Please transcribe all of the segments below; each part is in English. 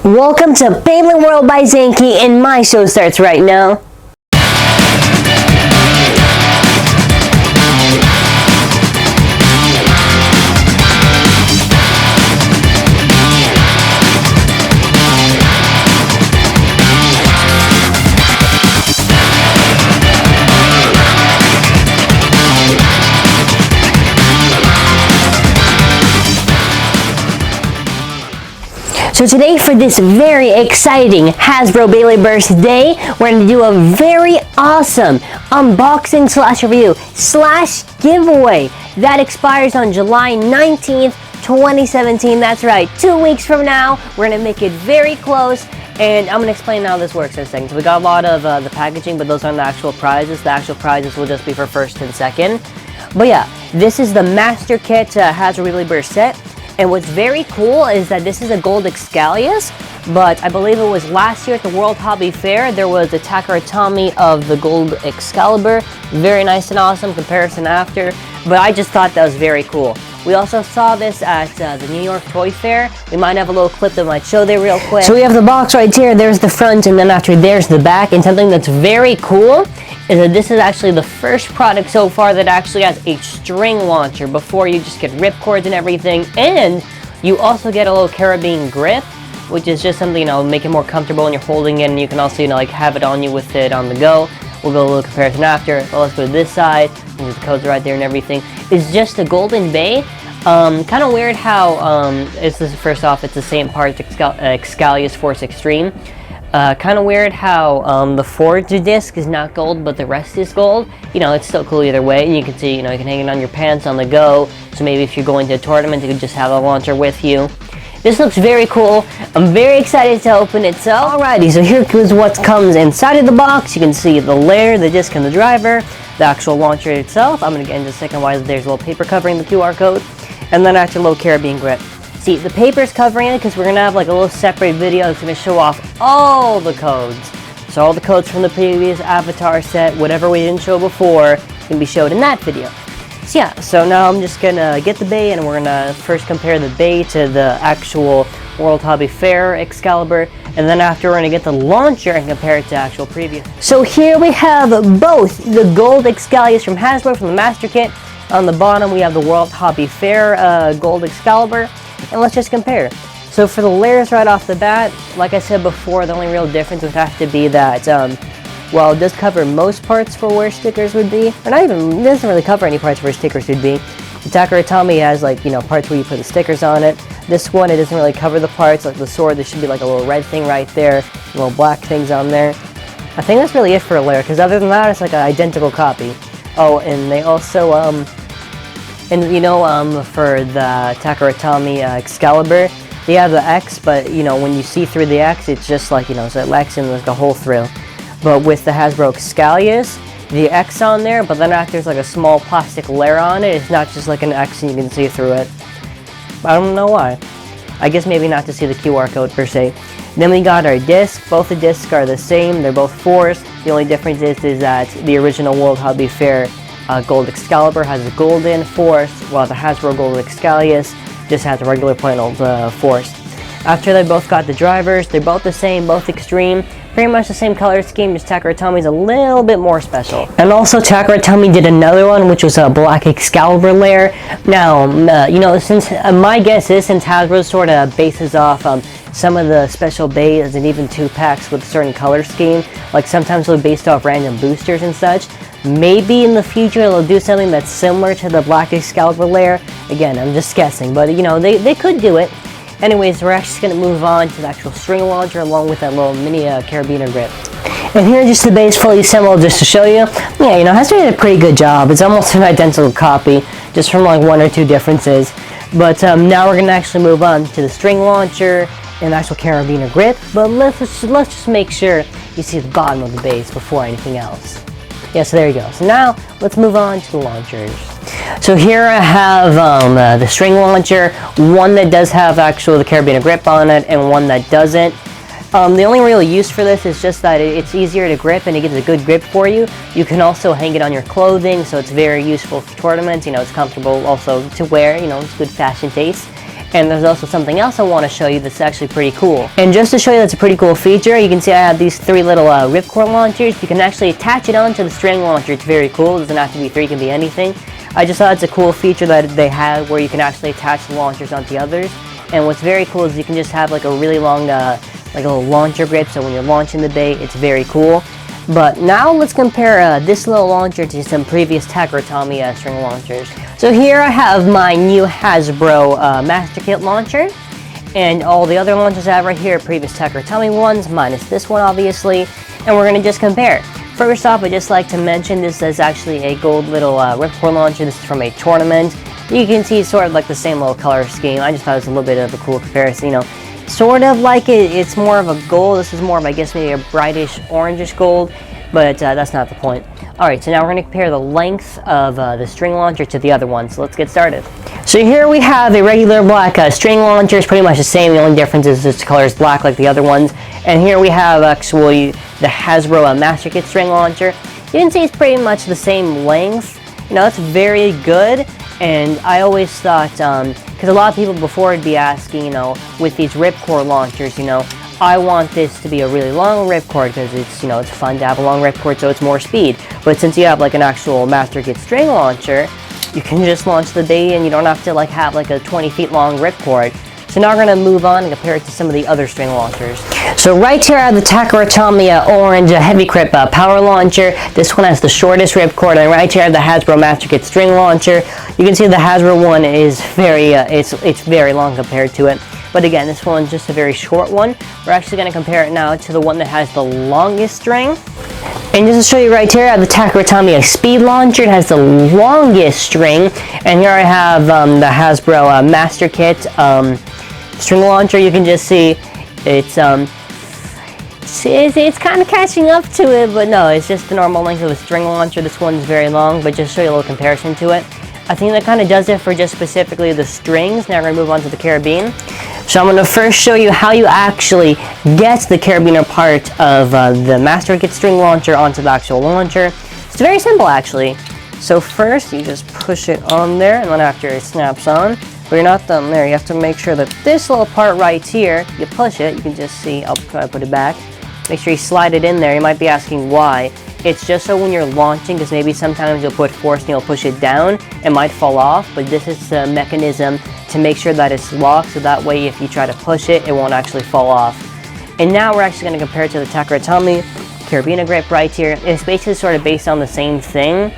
Welcome to Beyblade World by Zankye, and my show starts right now. So today, for this very exciting Hasbro Beyblade Burst day, we're going to do a very awesome unboxing slash review slash giveaway that expires on July 19th, 2017. That's right, 2 weeks from now. We're going to make it very close, and I'm going to explain how this works in a second. So we got a lot of the packaging, but those aren't the actual prizes. The actual prizes will just be for first and second. But yeah, this is the Master Kit Hasbro Beyblade Burst set. And what's very cool is that this is a gold Xcalius, but I believe it was last year at the World Hobby Fair, there was a TAKARA TOMY of the gold Excalibur. Very nice and awesome comparison after, but I just thought that was very cool. We also saw this at the New York Toy Fair. We might have a little clip that might show there real quick. So we have the box right here, there's the front, and then after there's the back, and something that's very cool is that this is actually the first product so far that actually has a string launcher. Before, you just get ripcords and everything, and you also get a little carabiner grip, which is just something, make it more comfortable when you're holding it, and you can also, like have it on you with it on the go. We'll go a little comparison after, but let's go to this side. There's the codes right there and everything. It's just a golden bay. Kind of weird how, first off, it's the same part as Xcalius Force Extreme. Kind of weird how the forged disc is not gold, but the rest is gold. It's still cool either way. And you can see, you can hang it on your pants on the go. So maybe if you're going to a tournament, you can just have a launcher with you. This looks very cool. I'm very excited to open it. So, alrighty, so here is what comes inside of the box. You can see the layer, the disc, and the driver. The actual launcher itself. I'm going to get into a second why there's a little paper covering the QR code. And then actually a little carabiner grip. See, the paper's covering it because we're going to have like a little separate video that's going to show off all the codes. So all the codes from the previous Avatar set, whatever we didn't show before, can be showed in that video. So yeah, so now I'm just going to get the bay, and we're going to first compare the bay to the actual World Hobby Fair Excalibur, and then after we're going to get the launcher and compare it to actual previous. So here we have both the gold Xcalius from Hasbro from the Master Kit. On the bottom we have the World Hobby Fair gold Excalibur. And let's just compare. So for the layers right off the bat, like I said before, the only real difference would have to be that, while it does cover most parts for where stickers would be, or not even, it doesn't really cover any parts where stickers would be. The TAKARA TOMY has parts where you put the stickers on it. This one, it doesn't really cover the parts, like the sword, there should be like a little red thing right there, little black things on there. I think that's really it for a layer, because other than that, it's like an identical copy. Oh, and they also, for the TAKARA TOMY Excalibur, they have the X, but, when you see through the X, it's just like, so it lacks in like a hole through. But with the Hasbro Xcalius, the X on there, but then after there's like a small plastic layer on it, it's not just like an X and you can see through it. I don't know why. I guess maybe not to see the QR code per se. Then we got our disc. Both the discs are the same. They're both Force. The only difference is that the original World Hobby Fair gold Excalibur has a golden Force, while the Hasbro gold Xcalius just has a regular plain old Force. After they both got the drivers, they're both the same, both extreme, pretty much the same color scheme, just TAKARA TOMY's a little bit more special. And also TAKARA TOMY did another one, which was a black Excalibur layer. Now, since my guess is since Hasbro sort of bases off some of the special bays and even 2-packs with a certain color scheme, like sometimes they're based off random boosters and such, maybe in the future they'll do something that's similar to the black Excalibur layer. Again, I'm just guessing, but they could do it. Anyways, we're actually going to move on to the actual string launcher along with that little mini carabiner grip. And here just the base fully assembled just to show you. Yeah, Hasbro did a pretty good job. It's almost an identical copy, just from like 1 or 2 differences. But now we're going to actually move on to the string launcher and the actual carabiner grip. But let's just make sure you see the bottom of the base before anything else. Yeah, so there you go. So now let's move on to the launchers. So here I have the string launcher, one that does have actually the carabiner grip on it and one that doesn't. The only real use for this is just that it's easier to grip and it gives a good grip for you. You can also hang it on your clothing, so it's very useful for tournaments. It's comfortable also to wear, it's good fashion taste. And there's also something else I want to show you that's actually pretty cool. And just to show you that's a pretty cool feature, you can see I have these 3 little ripcord launchers. You can actually attach it onto the string launcher. It's very cool. It doesn't have to be 3, it can be anything. I just thought it's a cool feature that they had where you can actually attach the launchers onto the others. And what's very cool is you can just have like a really long, like a little launcher grip, so when you're launching the bay, it's very cool. But now let's compare this little launcher to some previous TAKARA TOMY string launchers. So here I have my new Hasbro Master Kit launcher, and all the other launchers I have right here are previous TAKARA TOMY ones, minus this one obviously, and we're going to just compare. First off, I'd just like to mention this is actually a gold little ripcord launcher. This is from a tournament. You can see sort of like the same little color scheme. I just thought it was a little bit of a cool comparison, you know. Sort of like it's more of a gold. This is more of, I guess, maybe a brightish orangish gold, but that's not the point. Alright, so now we're going to compare the length of the string launcher to the other one, so let's get started. So here we have a regular black string launcher. It's pretty much the same. The only difference is this color is black like the other ones. And here we have actually the Hasbro Master Kit string launcher. You can see it's pretty much the same length. You know, that's very good. And I always thought, because a lot of people before would be asking, you know, with these ripcord launchers, you know, I want this to be a really long ripcord because it's, you know, it's fun to have a long ripcord so it's more speed. But since you have like an actual Master Kit string launcher, you can just launch the bay and you don't have to like have like a 20 feet long ripcord. So now we're going to move on and compare it to some of the other string launchers. So right here I have the TAKARA TOMY orange heavy grip power launcher. This one has the shortest ripcord, and right here I have the Hasbro Master Kit string launcher. You can see the Hasbro one is very, it's very long compared to it. But again, this one's just a very short one. We're actually going to compare it now to the one that has the longest string. And just to show you right here, I have the TAKARA TOMY speed launcher. It has the longest string. And here I have the Hasbro Master Kit string launcher. You can just see it's kind of catching up to it, but no, it's just the normal length of a string launcher. This one's very long, but just to show you a little comparison to it. I think that kind of does it for just specifically the strings. Now we're going to move on to the carabiner. So I'm going to first show you how you actually get the carabiner part of the Master Kit string launcher onto the actual launcher. It's very simple actually. So first you just push it on there, and then after it snaps on. But you're not done there. You have to make sure that this little part right here, you push it. You can just see, I'll try to put it back. Make sure you slide it in there. You might be asking why. It's just so when you're launching, because maybe sometimes you'll put force and you'll push it down, it might fall off, but this is the mechanism to make sure that it's locked, so that way if you try to push it, it won't actually fall off. And now we're actually going to compare it to the TAKARA TOMY carabiner grip right here. It's basically sort of based on the same thing,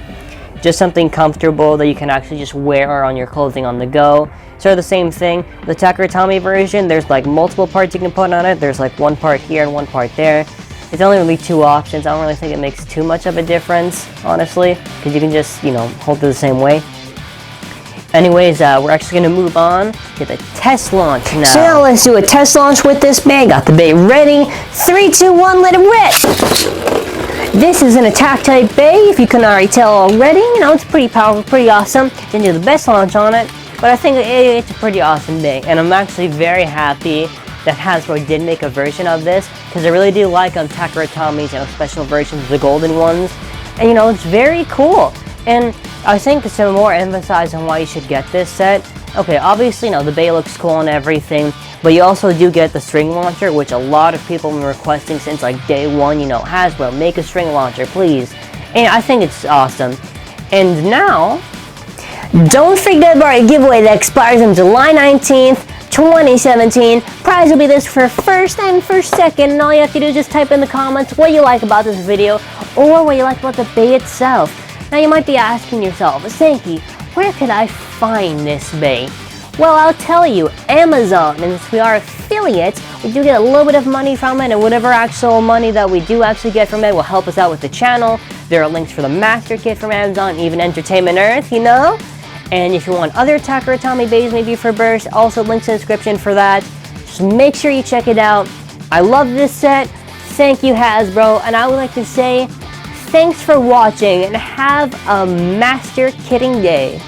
just something comfortable that you can actually just wear on your clothing on the go. Sort of the same thing. The TAKARA TOMY version, there's like multiple parts you can put on it. There's like one part here and one part there. It's only really 2 options. I don't really think it makes too much of a difference, honestly, because you can just, you know, hold it the same way. Anyways, we're actually going to move on to the test launch now. So now let's do a test launch with this bay. Got the bay ready. 3, 2, 1, let it rip! This is an attack type bay, if you can already tell already. You know, it's pretty powerful, pretty awesome. Didn't do the best launch on it, but I think it's a pretty awesome bay. And I'm actually very happy that Hasbro did make a version of this, because I really do like TAKARA TOMY's, you know, special versions, the golden ones. And you know, it's very cool. And I think to more emphasize on why you should get this set. Okay, obviously, you know, the bay looks cool and everything, but you also do get the string launcher, which a lot of people have been requesting since like day one. You know, Hasbro, make a string launcher, please. And I think it's awesome. And now, don't forget about our giveaway that expires on July 19th. 2017. Prize will be this for first and for second, and all you have to do is just type in the comments what you like about this video or what you like about the bay itself. Now you might be asking yourself, Zankye, where could I find this bay? Well, I'll tell you, Amazon. And since we are affiliates, we do get a little bit of money from it, and whatever actual money that we do actually get from it will help us out with the channel. There are links for the Master Kit from Amazon, even Entertainment Earth, you know? And if you want other TAKARA TOMY bays maybe for burst, also links in the description for that. Just make sure you check it out. I love this set. Thank you, Hasbro. And I would like to say thanks for watching and have a master kitting day.